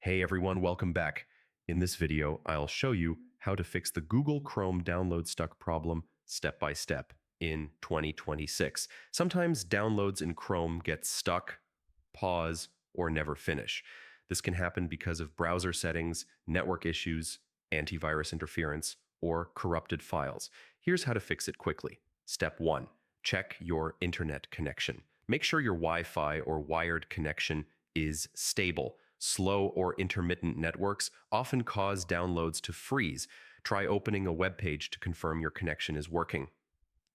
Hey everyone, welcome back. In this video, I'll show you how to fix the Google Chrome download stuck problem step by step in 2026. Sometimes downloads in Chrome get stuck, pause, or never finish. This can happen because of browser settings, network issues, antivirus interference, or corrupted files. Here's how to fix it quickly. Step 1. Check your internet connection. Make sure your Wi-Fi or wired connection is stable. Slow or intermittent networks often cause downloads to freeze. Try opening a web page to confirm your connection is working.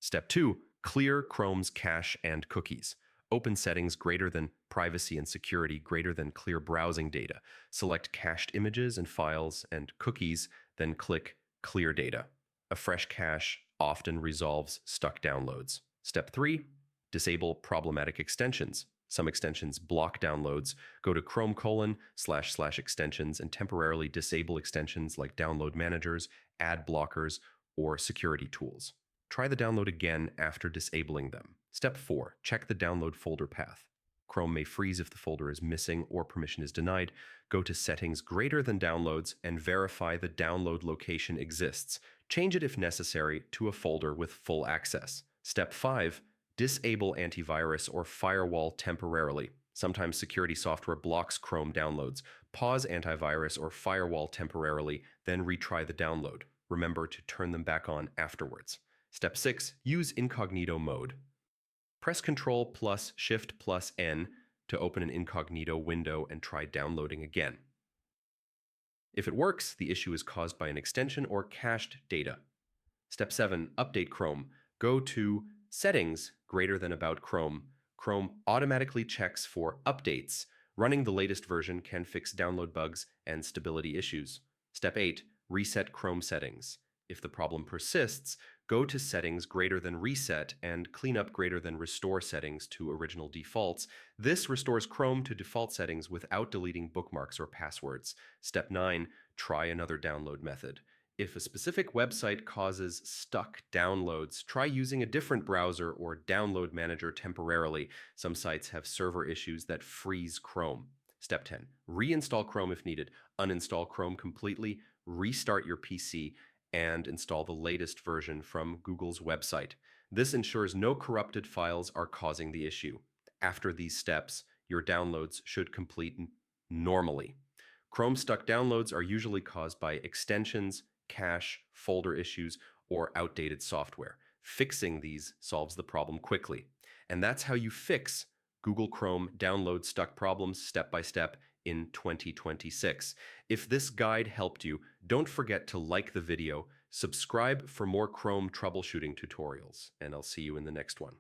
Step 2. Clear Chrome's cache and cookies. Open settings greater than privacy and security greater than clear browsing data. Select cached images and files and cookies, then click Clear Data. A fresh cache often resolves stuck downloads. Step 3. Disable problematic extensions. Some extensions block downloads. Go to Chrome://extensions and temporarily disable extensions like download managers, ad blockers, or security tools. Try the download again after disabling them. Step 4. Check the download folder path. Chrome may freeze if the folder is missing or permission is denied. Go to Settings greater than Downloads and verify the download location exists. Change it if necessary to a folder with full access. Step 5. Disable antivirus or firewall temporarily. Sometimes security software blocks Chrome downloads. Pause antivirus or firewall temporarily, then retry the download. Remember to turn them back on afterwards. Step 6. Use incognito mode. Press Ctrl+Shift+N to open an incognito window and try downloading again. If it works, the issue is caused by an extension or cached data. Step 7. Update Chrome. Go to Settings greater than About Chrome. Chrome automatically checks for updates. Running the latest version can fix download bugs and stability issues. Step 8. Reset Chrome settings. If the problem persists, go to Settings greater than Reset and Cleanup greater than Restore settings to original defaults. This restores Chrome to default settings without deleting bookmarks or passwords. Step 9. Try another download method. If a specific website causes stuck downloads, try using a different browser or download manager temporarily. Some sites have server issues that freeze Chrome. Step 10. Reinstall Chrome if needed. Uninstall Chrome completely, restart your PC, and install the latest version from Google's website. This ensures no corrupted files are causing the issue. After these steps, your downloads should complete normally. Chrome stuck downloads are usually caused by extensions, cache, folder issues, or outdated software. Fixing these solves the problem quickly. And that's how you fix Google Chrome download stuck problems step by step in 2026. If this guide helped you, don't forget to like the video, subscribe for more Chrome troubleshooting tutorials, and I'll see you in the next one.